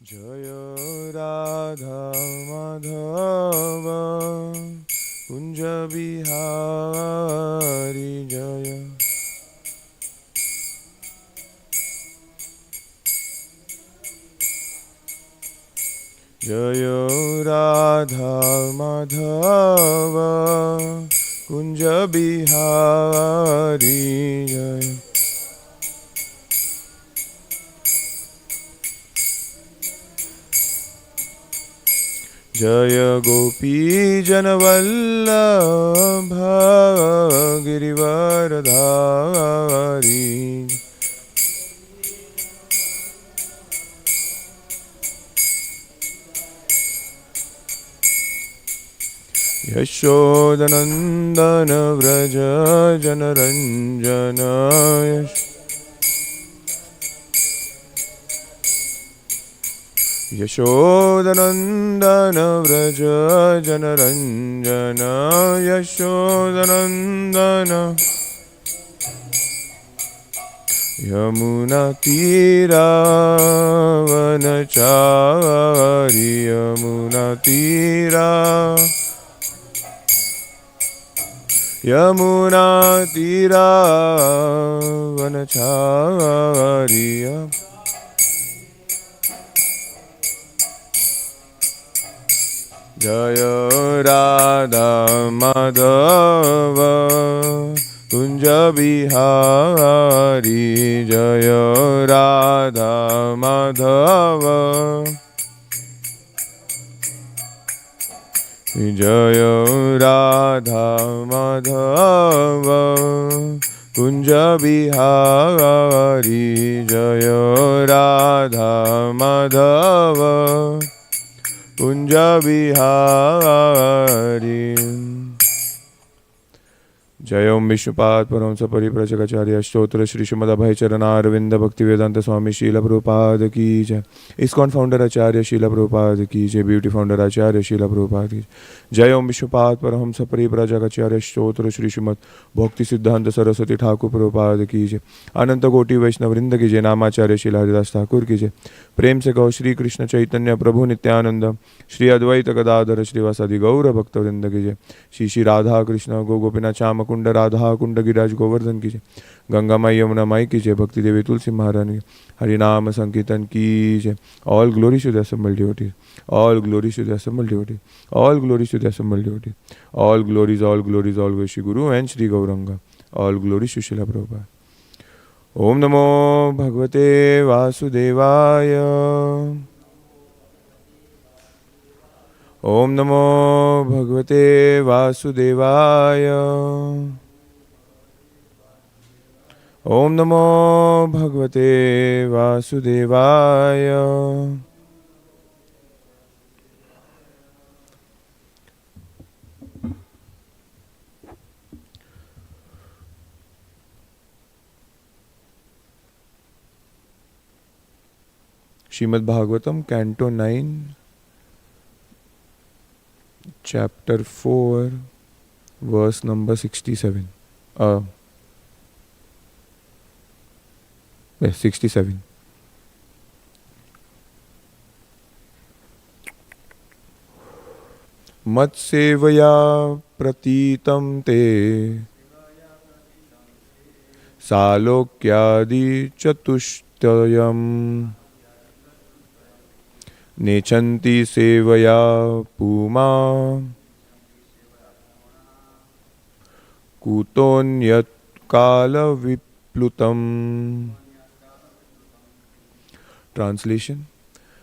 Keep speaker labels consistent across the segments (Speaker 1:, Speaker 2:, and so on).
Speaker 1: जय राधा माधव कुंज बिहारी जय। जय राधा माधव कुंज बिहारी जय। जय गोपी जनवल्लभ गिरिवरधारी। यशोदनंदन व्रज जनरंजन यशोदनंदन व्रज जनरंजन यशोदनंदन। यमुना तीरावनचारी यमुना तीरा यमुना तीरावनचारी। जय राधा माधव कुंज बिहारी जय राधा माधव। जय राधा माधव कुंज बिहारी जय राधा माधव कुंज बिहारी। जय ओम विष्णुपाद परमहंस परिव्राजकाचार्य स्तोत्र श्री श्रीमद् अभय चरणारविंद भक्ति वेदांत स्वामी शील प्रभुपाद की जय। इस्कॉन फाउंडर आचार्य शील प्रभुपाद की जय। ब्यूटी फाउंडर आचार्य शील प्रभुपाद की जय। ओम विष्णुपाद परमहंस परिव्राजकाचार्य स्तोत्र श्री श्रीमद् भक्ति सिद्धांत सरस्वती ठाकुर प्रभुपाद की जय। अनंत कोटि वैष्णव वृंद की जय। नामाचार्य शील हरिदास ठाकुर की जय। प्रेम से गौ श्री कृष्ण चैतन्य प्रभु नित्यानंद श्री अद्वैत गदाधर श्रीवासादि गौर भक्त वृंद की जय। श्री श्री राधा कृष्ण गो गोपीनाथ श्याम कुंड राधा कुंड गिरिराज गोवर्धन की जय। गंगा माई यमुना माई की जय। भक्ति देवी तुलसी महारानी हरि नाम संकीर्तन की जय। All glory to the assembled devotees. All glories to the assembled devotees. All glories to the assembled devotees. All glories, all glories, all glories Shri Guru and Shri Gauranga. All glories to Srila Prabhupada. Om Namo Bhagavate Vasudevaya. Om Namo Bhagavate Vasudevaya. Om Namo Bhagavate Vasudevaya. Srimad Bhagvatam, Canto 9, Chapter 4, Verse number 67. Yes, 67. Mat sevaya pratitam te salokyadi chatushtayam nechanti sevaya puma kutonyat kala viplutam. Translation.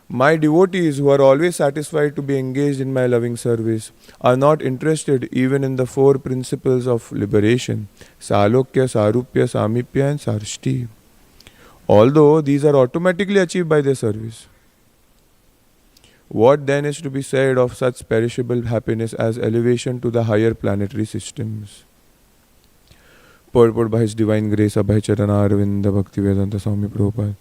Speaker 1: My devotees, who are always satisfied to be engaged in my loving service, are not interested even in the four principles of liberation, Salokya, Sarupya, Samipya and Sarshti, although these are automatically achieved by their service. What then is to be said of such perishable happiness as elevation to the higher planetary systems? Purport by His Divine Grace, Abhay Charana Arvinda Bhakti Vedanta Swami Prabhupada.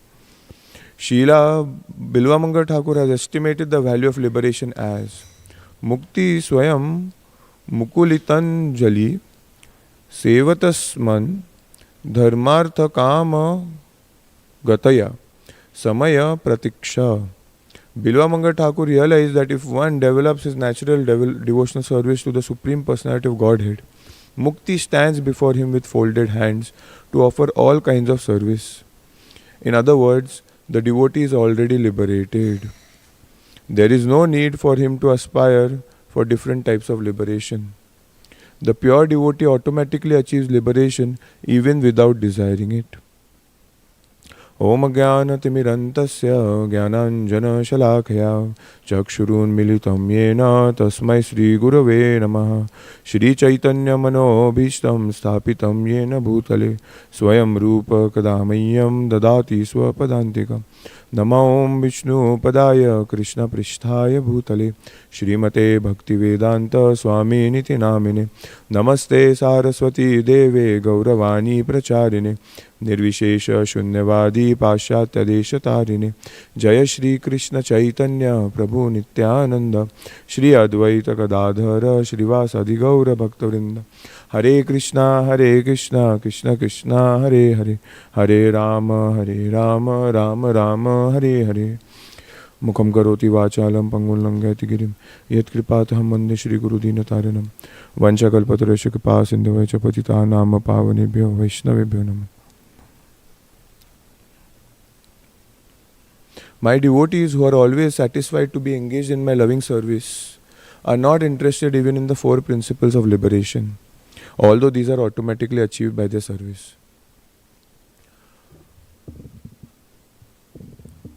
Speaker 1: Srila Bilvamangal Thakur has estimated the value of liberation as Mukti Swayam Mukulitan Jali Sevatasman Dharmartha Kama Gataya Samaya Pratiksha Bilvamangal Thakur realized that if one develops his natural devotional service to the Supreme Personality of Godhead, Mukti stands before him with folded hands to offer all kinds of service. In other words, the devotee is already liberated. There is no need for him to aspire for different types of liberation. The pure devotee automatically achieves liberation even without desiring it. Om Jnanatimirantasya Jnananjana Chakshurunmilitam Yena Tasmai Sri Gurave Namaha Shri Chaitanya Manobhishtam Sthapitam Yena Bhutale Swayam Rupa Kadamayam Dadati Swapadantikam Namo Om Vishnu Padaya Krishna Pristhaya Bhutale Shrimate Bhaktivedanta Swami Niti Namine Namaste Saraswati Deve Gauravani Pracharine Nirvishesha Shunyavadi Pashatya Deshatarine Jaya Shri Krishna Chaitanya Prabhu Nityananda Shri Advaita Gadadhara Shrivasadi Gaura Bhaktavrinda Hare Krishna Krishna Krishna Hare Hare Hare Rama Rama Rama Hare Hare Mukham karoti vachalam pangul langayati girim yat kripataham vande Shri Guru Dinataranam Vanchakalpatarasya kripa sindhavaicha patitanam pavanebhyo Vaishnavebhyo Namah. My devotees who are always satisfied to be engaged in my loving service are not interested even in the 4 principles of liberation, although these are automatically achieved by their service.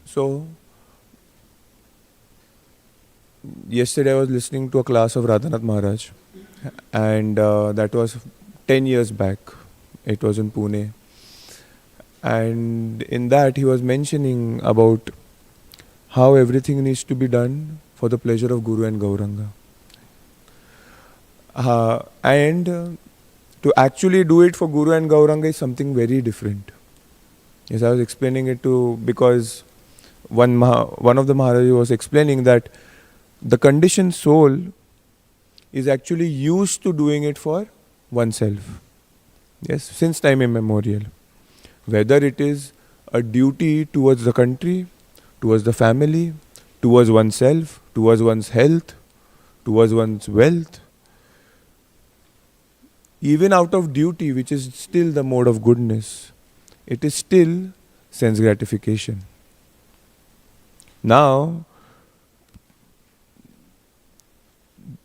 Speaker 1: So, yesterday I was listening to a class of Radhanath Maharaj, and that was 10 years back. It was in Pune. And in that he was mentioning about how everything needs to be done for the pleasure of Guru and Gauranga. And to actually do it for Guru and Gauranga is something very different. Yes, I was explaining it because one of the Maharaji was explaining that the conditioned soul is actually used to doing it for oneself. Yes, since time immemorial. Whether it is a duty towards the country, towards the family, towards oneself, towards one's health, towards one's wealth, even out of duty, which is still the mode of goodness, it is still sense gratification. Now,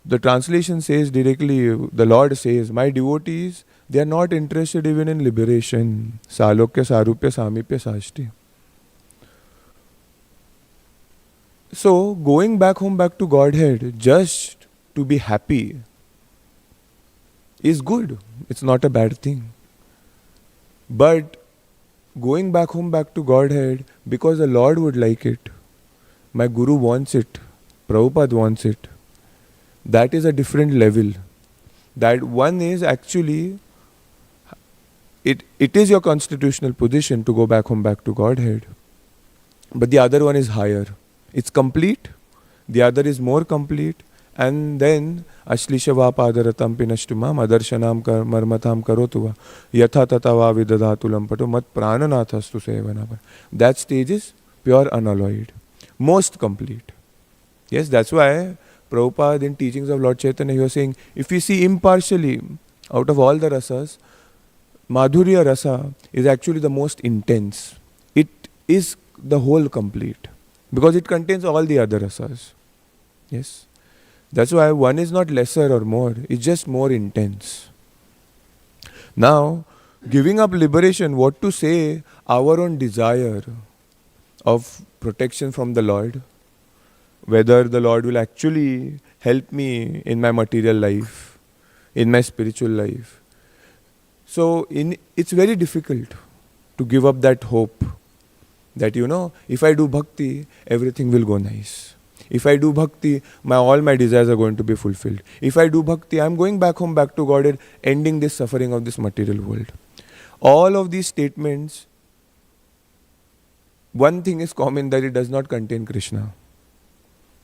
Speaker 1: the translation says directly, the Lord says, my devotees, they are not interested even in liberation. Salokya, Sarupya, Samipya, Sashti. So, going back home, back to Godhead, just to be happy is good. It's not a bad thing. But going back home, back to Godhead, because the Lord would like it, my Guru wants it, Prabhupada wants it, that is a different level. That one is actually, it is your constitutional position to go back home, back to Godhead. But the other one is higher. It's complete, the other is more complete, and then Ashlisha Padaratam Pinashtumam Adarshanam Marmatam Karotuva Yatha Tatava Vidadatulam Pato Mat Prananathastu Sevanapa. That stage is pure unalloyed, most complete. Yes, that's why Prabhupada in teachings of Lord Chaitanya, he was saying, if we see impartially, out of all the rasas, Madhurya rasa is actually the most intense. It is the whole complete. Because it contains all the other rasas. Yes. That's why one is not lesser or more. It's just more intense. Now, giving up liberation, what to say? Our own desire of protection from the Lord. Whether the Lord will actually help me in my material life, in my spiritual life. So, it's very difficult to give up that hope. That if I do bhakti, everything will go nice. If I do bhakti, all my desires are going to be fulfilled. If I do bhakti, I am going back home, back to God, ending this suffering of this material world. All of these statements, one thing is common, that it does not contain Krishna.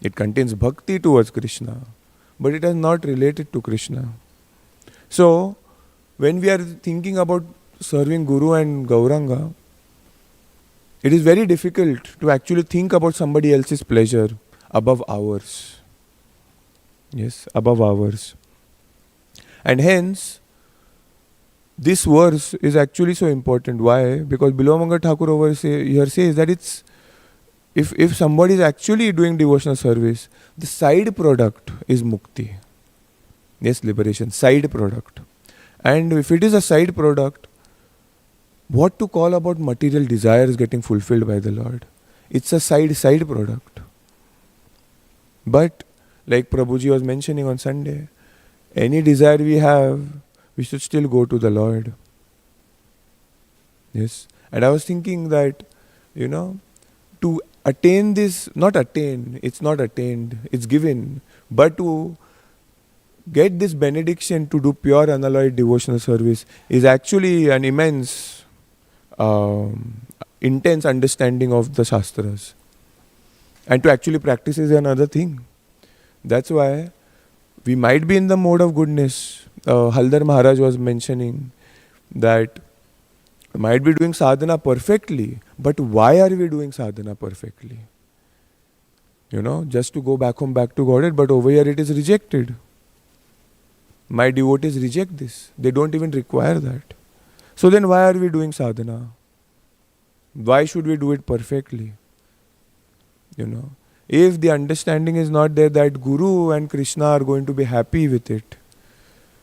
Speaker 1: It contains bhakti towards Krishna, but it is not related to Krishna. So, when we are thinking about serving Guru and Gauranga, It is very difficult to actually think about somebody else's pleasure above ours. Yes, above ours. And hence, this verse is actually so important. Why? Because Bilomangar Thakur over here says that it's if somebody is actually doing devotional service, the side product is mukti. Yes, liberation, side product. And if it is a side product, what to call about material desires getting fulfilled by the Lord? It's a side product. But like Prabhuji was mentioning on Sunday, any desire we have, we should still go to the Lord. Yes. And I was thinking that, to attain this, it's not attained, it's given. But to get this benediction to do pure unalloyed devotional service is actually an immense, intense understanding of the Shastras. And to actually practice is another thing. That's why we might be in the mode of goodness. Haldar Maharaj was mentioning that we might be doing sadhana perfectly, but why are we doing sadhana perfectly? Just to go back home, back to Godhead, but over here it is rejected. My devotees reject this. They don't even require that. So then why are we doing sadhana? Why should we do it perfectly? If the understanding is not there that Guru and Krishna are going to be happy with it,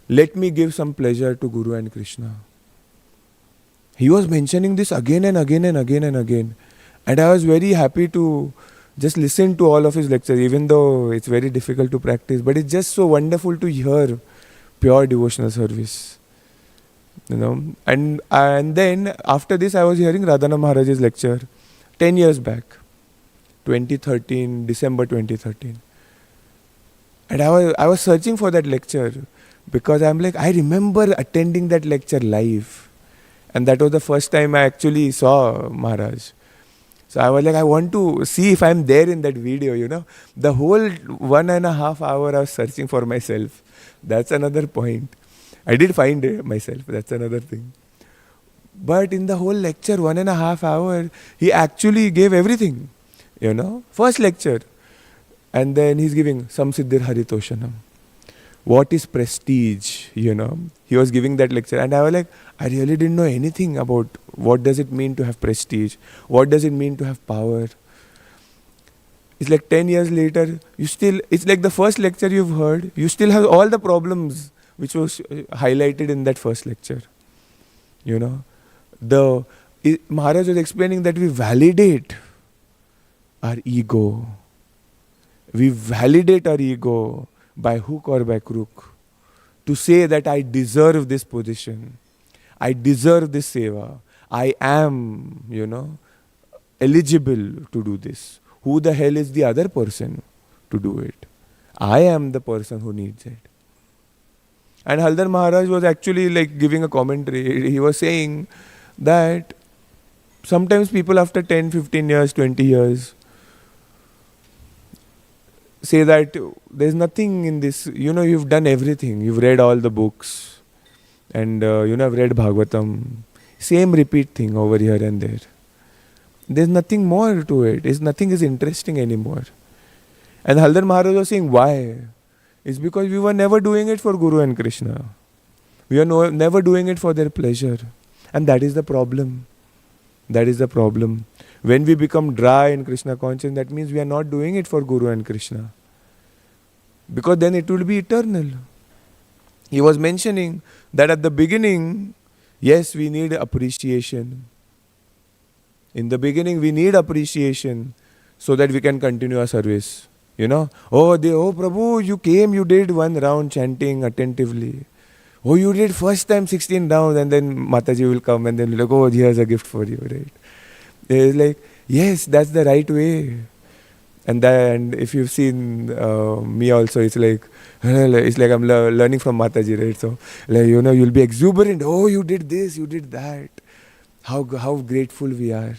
Speaker 1: let me give some pleasure to Guru and Krishna. He was mentioning this again and again and again and again. And I was very happy to just listen to all of his lectures, even though it's very difficult to practice. But it's just so wonderful to hear pure devotional service. And then after this I was hearing Radhana Maharaj's lecture 10 years back. 2013, December 2013. And I was searching for that lecture because I'm like, I remember attending that lecture live. And that was the first time I actually saw Maharaj. So I was like, I want to see if I'm there in that video, The whole 1.5 hours I was searching for myself. That's another point. I did find it myself. That's another thing. But in the whole lecture, 1.5 hours, he actually gave everything. First lecture. And then he's giving Samsiddhir Haritoshanam. What is prestige? He was giving that lecture. And I was like, I really didn't know anything about what does it mean to have prestige? What does it mean to have power? It's like 10 years later, it's like the first lecture you've heard, you still have all the problems which was highlighted in that first lecture. Maharaj was explaining that we validate our ego. We validate our ego by hook or by crook to say that I deserve this position. I deserve this seva. I am, eligible to do this. Who the hell is the other person to do it? I am the person who needs it. And Haldar Maharaj was actually like giving a commentary. He was saying that sometimes people after 10, 15 years, 20 years say that there's nothing in this, you've done everything. You've read all the books and, I've read Bhagvatam. Same repeat thing over here and there. There's nothing more to it. Nothing is interesting anymore. And Haldar Maharaj was saying, why? It's because we were never doing it for Guru and Krishna. We are never doing it for their pleasure. And that is the problem. That is the problem. When we become dry in Krishna consciousness, that means we are not doing it for Guru and Krishna. Because then it will be eternal. He was mentioning that at the beginning, yes, we need appreciation. In the beginning, we need appreciation so that we can continue our service. Oh Prabhu, you came, you did one round chanting attentively. Oh, you did first time 16 rounds, and then Mataji will come and then be like, oh, here's a gift for you, right? It's like, yes, that's the right way. And if you've seen me also, it's like I'm learning from Mataji, right? So, you'll be exuberant. Oh, you did this, you did that. How grateful we are,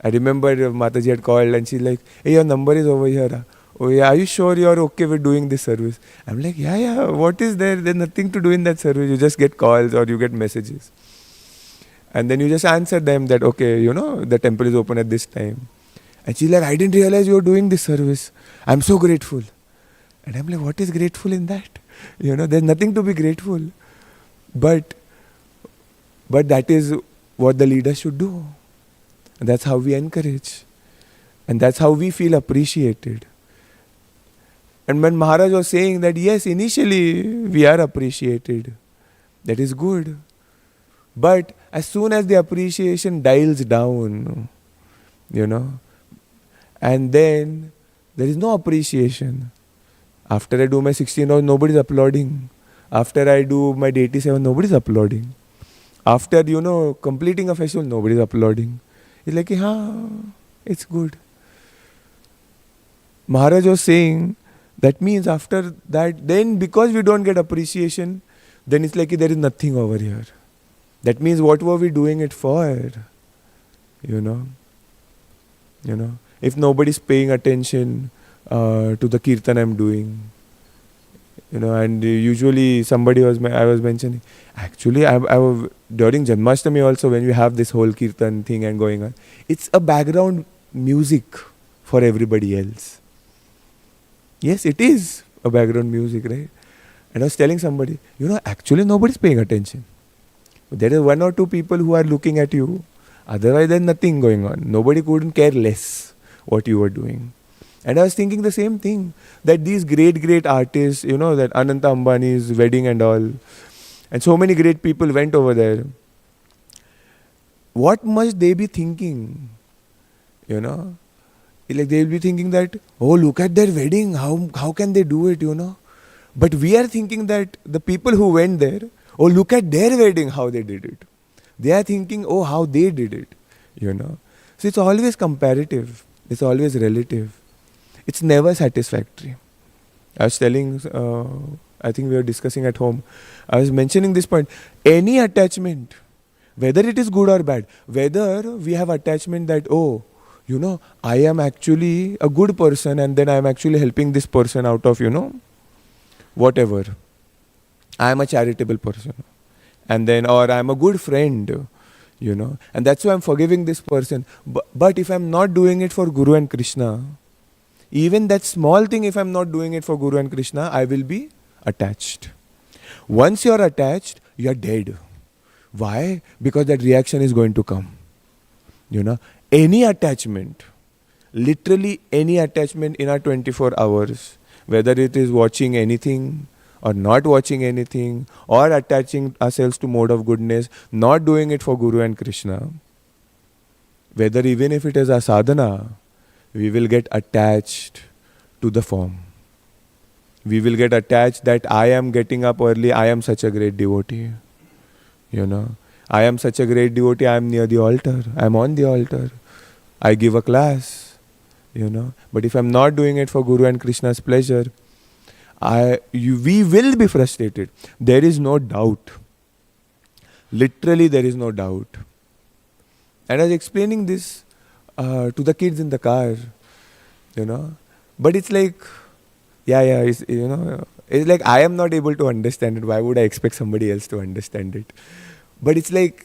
Speaker 1: I remember Mataji had called and she's like, hey, your number is over here. Oh yeah, are you sure you're okay with doing this service? I'm like, yeah, what is there? There's nothing to do in that service. You just get calls or you get messages. And then you just answer them that, okay, the temple is open at this time. And she's like, I didn't realize you were doing this service. I'm so grateful. And I'm like, what is grateful in that? There's nothing to be grateful. But that is what the leader should do. And that's how we encourage. And that's how we feel appreciated. And when Maharaj was saying that, yes, initially we are appreciated. That is good. But as soon as the appreciation dials down, and then there is no appreciation. After I do my 16 hours, nobody's applauding. After I do my 87, nobody's applauding. After, completing a festival, nobody's applauding. It's like, it's good. Maharaj was saying, that means after that, then because we don't get appreciation, then it's like there is nothing over here. That means what were we doing it for? If nobody's paying attention to the kirtan I'm doing, and usually I was mentioning, actually I during Janmashtami also, when we have this whole kirtan thing and going on, it's a background music for everybody else. Yes, it is a background music, right? And I was telling somebody, actually nobody's paying attention. There is one or two people who are looking at you. Otherwise, there's nothing going on. Nobody couldn't care less what you were doing. And I was thinking the same thing, that these great artists, that Ananta Ambani's wedding and all, and so many great people went over there. What must they be thinking? Like they'll be thinking that, oh, look at their wedding, how can they do it, But we are thinking that the people who went there, oh, look at their wedding, how they did it. They are thinking, oh, how they did it, So it's always comparative. It's always relative. It's never satisfactory. I was telling, I think we were discussing at home, I was mentioning this point. Any attachment, whether it is good or bad, whether we have attachment that, oh, I am actually a good person and then I am actually helping this person out of, whatever. I am a charitable person. And then, or I am a good friend, and that's why I'm forgiving this person. But if I'm not doing it for Guru and Krishna, even that small thing, if I'm not doing it for Guru and Krishna, I will be attached. Once you're attached, you're dead. Why? Because that reaction is going to come. Any attachment, literally any attachment in our 24 hours, whether it is watching anything or not watching anything, or attaching ourselves to mode of goodness, not doing it for Guru and Krishna, whether even if it is a sadhana, we will get attached to the form. We will get attached that I am getting up early, I am such a great devotee. I am such a great devotee, I am near the altar, I am on the altar, I give a class, But if I am not doing it for Guru and Krishna's pleasure, we will be frustrated. There is no doubt. Literally, there is no doubt. And I was explaining this to the kids in the car, But it's like, it's like I am not able to understand it. Why would I expect somebody else to understand it? But it's like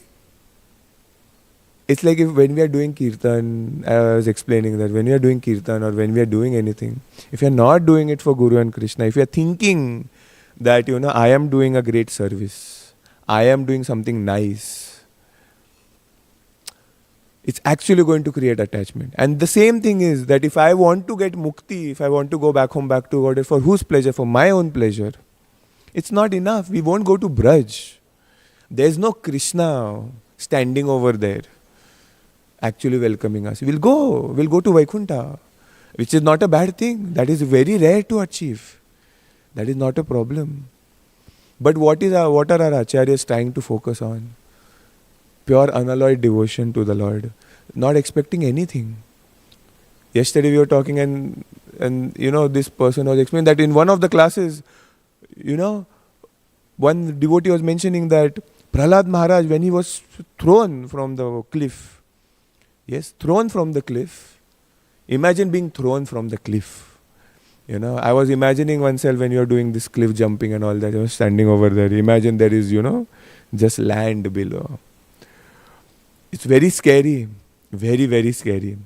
Speaker 1: if when we are doing kirtan, I was explaining that when we are doing kirtan or when we are doing anything, if you are not doing it for Guru and Krishna, if you are thinking that, I am doing a great service, I am doing something nice, it's actually going to create attachment. And the same thing is that if I want to get mukti, if I want to go back home, back to God, for whose pleasure? For my own pleasure. It's not enough. We won't go to Braj. There's no Krishna standing over there actually welcoming us. We'll go to Vaikuntha, which is not a bad thing. That is very rare to achieve. That is not a problem. But what are our acharyas trying to focus on? Pure unalloyed devotion to the Lord, not expecting anything. Yesterday we were talking and this person was explaining that in one of the classes, one devotee was mentioning that Prahlad Maharaj, when he was thrown from the cliff, thrown from the cliff. Imagine being thrown from the cliff. I was imagining oneself when you are doing this cliff jumping and all that, I was standing over there. Imagine there is, just land below. It's very scary. Very, very scary.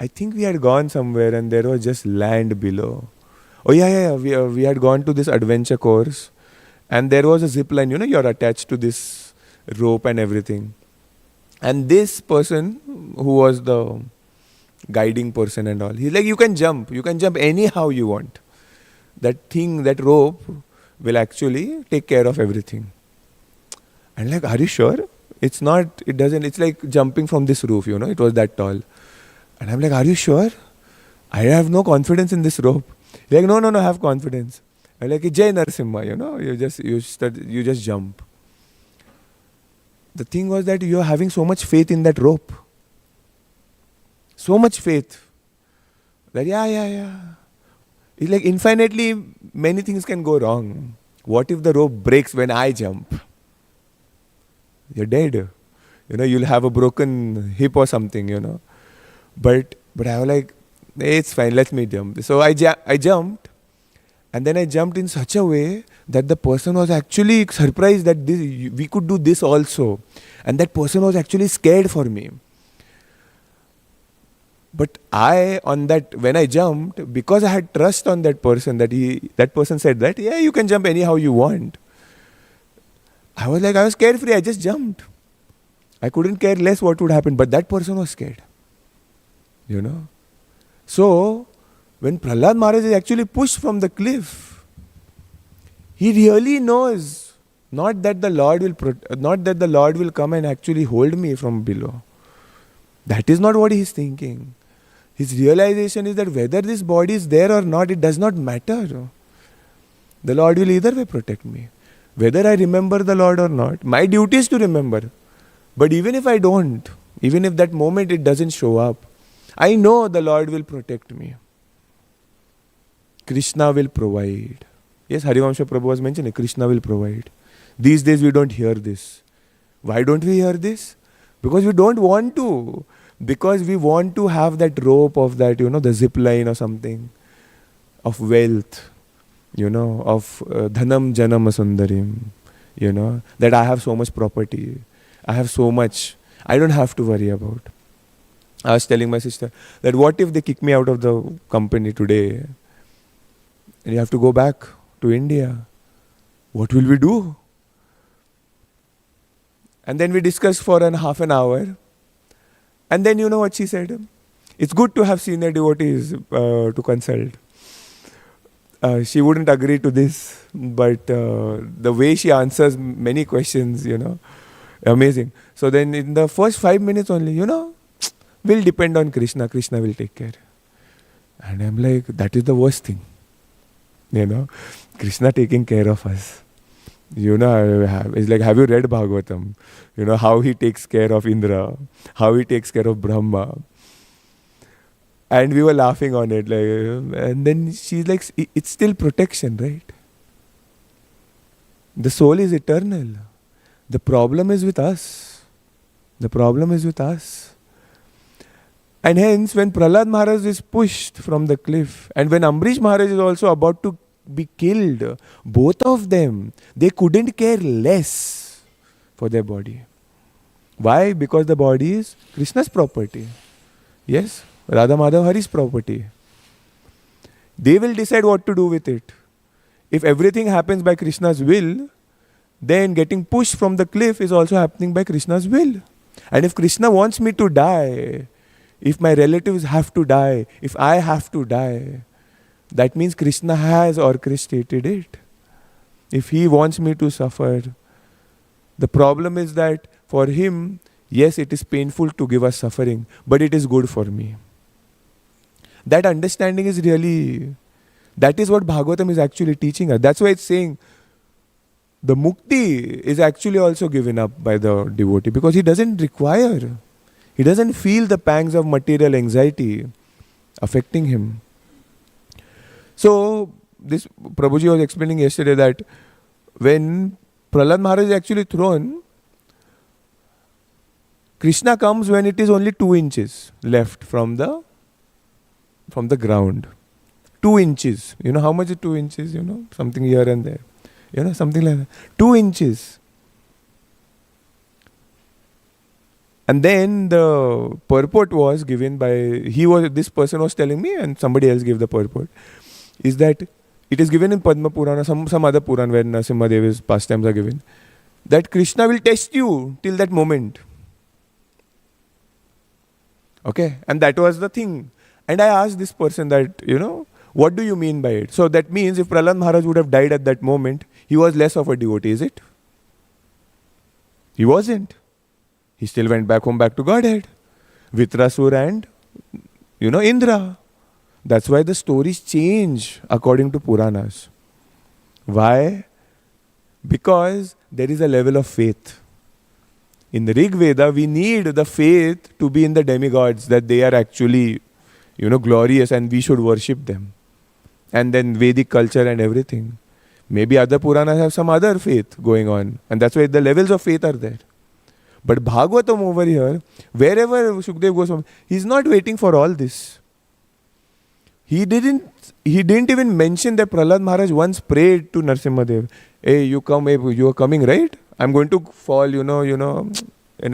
Speaker 1: I think we had gone somewhere and there was just land below. Oh yeah. We had gone to this adventure course and there was a zip line. You're attached to this rope and everything. And this person who was the guiding person and all, he's like, you can jump anyhow you want. That rope will actually take care of everything. And like, are you sure? It's like jumping from this roof, it was that tall. And I'm like, are you sure? I have no confidence in this rope. Like, no, have confidence. I'm like, Jai Narasimha, you just jump. The thing was that you're having so much faith in that rope. So much faith. That yeah. It's like infinitely many things can go wrong. What if the rope breaks when I jump? You're dead. You'll have a broken hip or something, But I was like, hey, it's fine, let me jump. So I jumped. And then I jumped in such a way that the person was actually surprised that we could do this also. And that person was actually scared for me. But when I jumped, because I had trust on that person, that person said that, yeah, you can jump anyhow you want. I was carefree, I just jumped. I couldn't care less what would happen, but that person was scared. So, when Prahlad Maharaj is actually pushed from the cliff, he really knows not that the Lord will come and actually hold me from below. That is not what he is thinking. His realization is that whether this body is there or not, it does not matter. The Lord will either way protect me. Whether I remember the Lord or not, my duty is to remember. But even if I don't, even if that moment it doesn't show up, I know the Lord will protect me. Krishna will provide. Yes, Harivamsha Prabhu was mentioning, Krishna will provide. These days we don't hear this. Why don't we hear this? Because we don't want to. Because we want to have that rope of that, the zip line or something. Of wealth. Of dhanam janam sundarim. That I have so much property. I have so much. I don't have to worry about. I was telling my sister that what if they kick me out of the company today and you have to go back to India? What will we do? And then we discussed for half an hour. And then you know what she said? It's good to have senior devotees to consult. She wouldn't agree to this, but the way she answers many questions, amazing. So then in the first 5 minutes only, we'll depend on Krishna. Krishna will take care. And I'm like, that is the worst thing. Krishna taking care of us. It's like, have you read Bhagvatam? How he takes care of Indra, how he takes care of Brahma. And we were laughing on it. And then she's like, it's still protection, right? The soul is eternal. The problem is with us. And hence, when Prahlad Maharaj is pushed from the cliff, and when Ambrish Maharaj is also about to be killed, both of them, they couldn't care less for their body. Why? Because the body is Krishna's property. Yes, Radha Madhav Hari's property. They will decide what to do with it. If everything happens by Krishna's will, then getting pushed from the cliff is also happening by Krishna's will. And if Krishna wants me to die, if my relatives have to die, if I have to die, that means Krishna has orchestrated it. If he wants me to suffer, the problem is that for him, yes, it is painful to give us suffering, but it is good for me. That understanding is really, that is what Bhagavatam is actually teaching us. That's why it's saying, the mukti is actually also given up by the devotee because he doesn't require. He doesn't feel the pangs of material anxiety affecting him. So, this Prabhuji was explaining yesterday that when Prahlad Maharaj is actually thrown, Krishna comes when it is only 2 inches left from the ground. 2 inches. You know how much is 2 inches? Something here and there. Something like that. 2 inches. And then the purport was given by, this person was telling me, and somebody else gave the purport, is that it is given in Padma Purana, some other Puran where Narasimha Deva's pastimes are given, that Krishna will test you till that moment. Okay, and that was the thing. And I asked this person that, what do you mean by it? So that means if Prahlad Maharaj would have died at that moment, he was less of a devotee, is it? He wasn't. He still went back home, back to Godhead. Vitrasur and, Indra. That's why the stories change according to Puranas. Why? Because there is a level of faith. In the Rig Veda, we need the faith to be in the demigods, that they are actually, glorious and we should worship them. And then Vedic culture and everything. Maybe other Puranas have some other faith going on. And that's why the levels of faith are there. But Bhagavatam over here, wherever Shukdev Goswami, he's not waiting for all this. He didn't even mention that Prahlad Maharaj once prayed to Narasimha Dev, hey, you are coming, right? I'm going to fall, in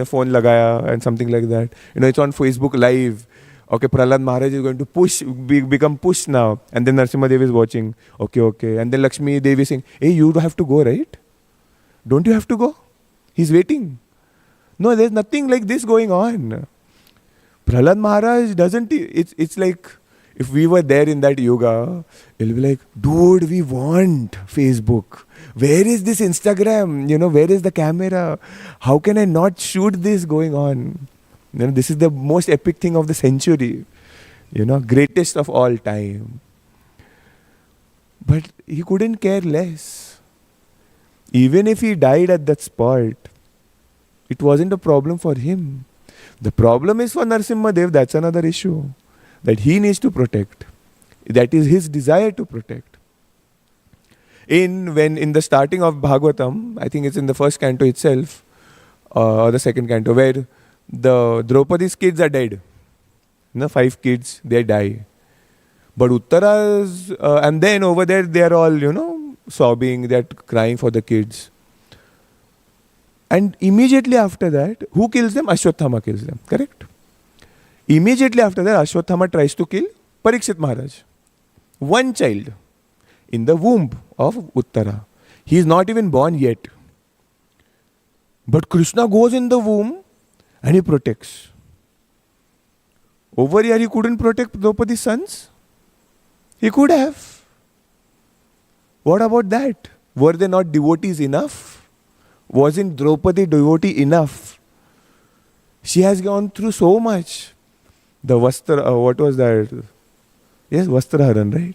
Speaker 1: a phone lagaya and something like that. It's on Facebook Live. Okay, Prahlad Maharaj is going to become push now. And then Narasimha Dev is watching. Okay. And then Lakshmi Devi is saying, hey, you have to go, right? Don't you have to go? He's waiting. No, there's nothing like this going on. Prahlad Maharaj doesn't, it's like, if we were there in that yoga, it'll be like, dude, we want Facebook. Where is this Instagram? Where is the camera? How can I not shoot this going on? This is the most epic thing of the century. Greatest of all time. But he couldn't care less. Even if he died at that spot, it wasn't a problem for him. The problem is for Narasimha Dev, that's another issue. That he needs to protect. That is his desire to protect. In the starting of Bhagvatam, I think it's in the first canto itself, or the second canto, where the Draupadi's kids are dead. 5 kids, they die. But Uttara's, and then over there they are all, sobbing, they're crying for the kids. And immediately after that, who kills them? Ashwathama kills them, correct? Immediately after that, Ashwathama tries to kill Parikshit Maharaj. One child in the womb of Uttara. He is not even born yet. But Krishna goes in the womb and he protects. Over here, he couldn't protect Draupadi's sons. He could have. What about that? Were they not devotees enough? Wasn't Draupadi devotee enough? She has gone through so much. The Vastra, what was that? Yes, Vastraharan, right?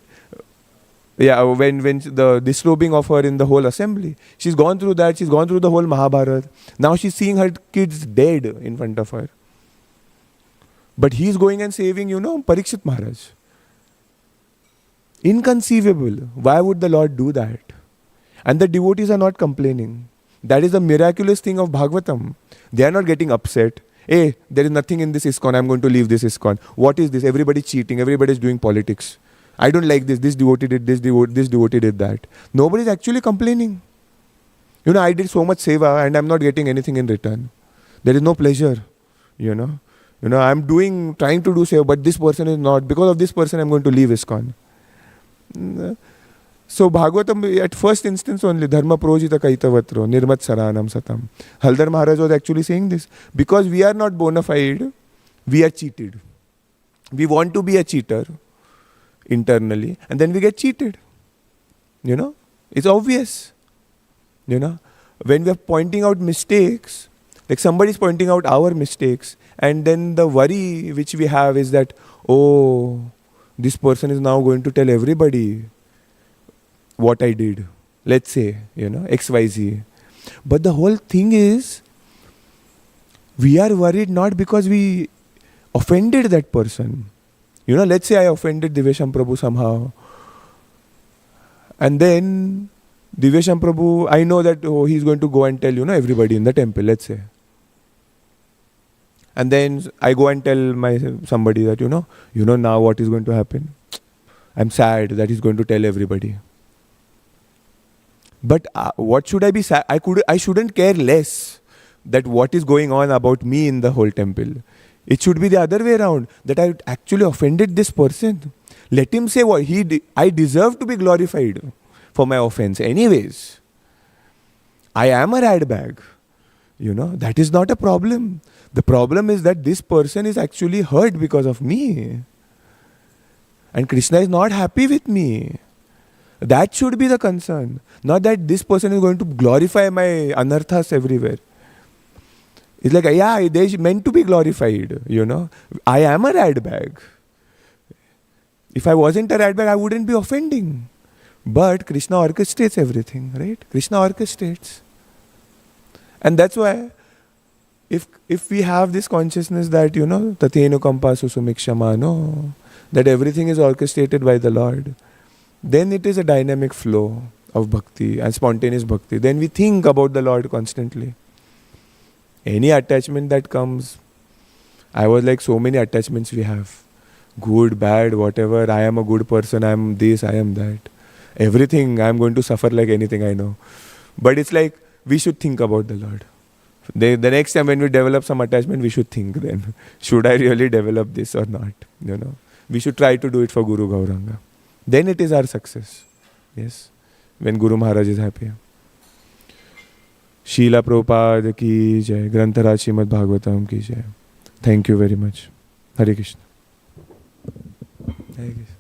Speaker 1: Yeah, when the disrobing of her in the whole assembly. She's gone through that. She's gone through the whole Mahabharata. Now she's seeing her kids dead in front of her. But he's going and saving, Parikshit Maharaj. Inconceivable. Why would the Lord do that? And the devotees are not complaining. That is the miraculous thing of Bhagavatam. They are not getting upset. Hey, there is nothing in this ISKCON. I'm going to leave this ISKCON. What is this? Everybody cheating. Everybody is doing politics. I don't like this. This devotee did this. This devotee did that. Nobody is actually complaining. I did so much seva and I'm not getting anything in return. There is no pleasure. I'm trying to do seva, but this person is not. Because of this person, I'm going to leave ISKCON. So Bhagavatam, at first instance only, Dharma projita kaitavatro, nirmat saranam satam. Haldar Maharaj was actually saying this. Because we are not bona fide, we are cheated. We want to be a cheater internally, and then we get cheated. It's obvious. When we are pointing out mistakes, like somebody is pointing out our mistakes, and then the worry which we have is that, this person is now going to tell everybody what I did. Let's say, XYZ. But the whole thing is, we are worried not because we offended that person. Let's say I offended Divyesham Prabhu somehow. And then Divyesham Prabhu, I know that he's going to go and tell, everybody in the temple, let's say. And then I go and tell somebody that, now what is going to happen. I'm sad that he's going to tell everybody. But what should I be sad? I shouldn't care less. that what is going on about me in the whole temple. It should be the other way around, that I actually offended this person. Let him say what I deserve to be glorified for my offense. Anyways, I am a rat bag. That is not a problem. The problem is that this person is actually hurt because of me. And Krishna is not happy with me. That should be the concern. Not that this person is going to glorify my anarthas everywhere. It's like, yeah, they meant to be glorified, I am a rat bag. If I wasn't a rat bag, I wouldn't be offending. But Krishna orchestrates everything, right? Krishna orchestrates. And that's why, if we have this consciousness that, Tatenu Kampasu Sumikshama, that everything is orchestrated by the Lord, then it is a dynamic flow of bhakti and spontaneous bhakti. Then we think about the Lord constantly. Any attachment that comes, I was like, so many attachments we have. Good, bad, whatever. I am a good person, I am this, I am that. Everything, I am going to suffer like anything I know. But it's like, we should think about the Lord. The next time when we develop some attachment, we should think then, should I really develop this or not? We should try to do it for Guru Gauranga. Then it is our success. Yes. When Guru Maharaj is happy. Srila Prabhupada ki jai. Grantaraj Srimad Bhagvatam ki jai. Thank you very much. Hare Krishna. Hare Krishna.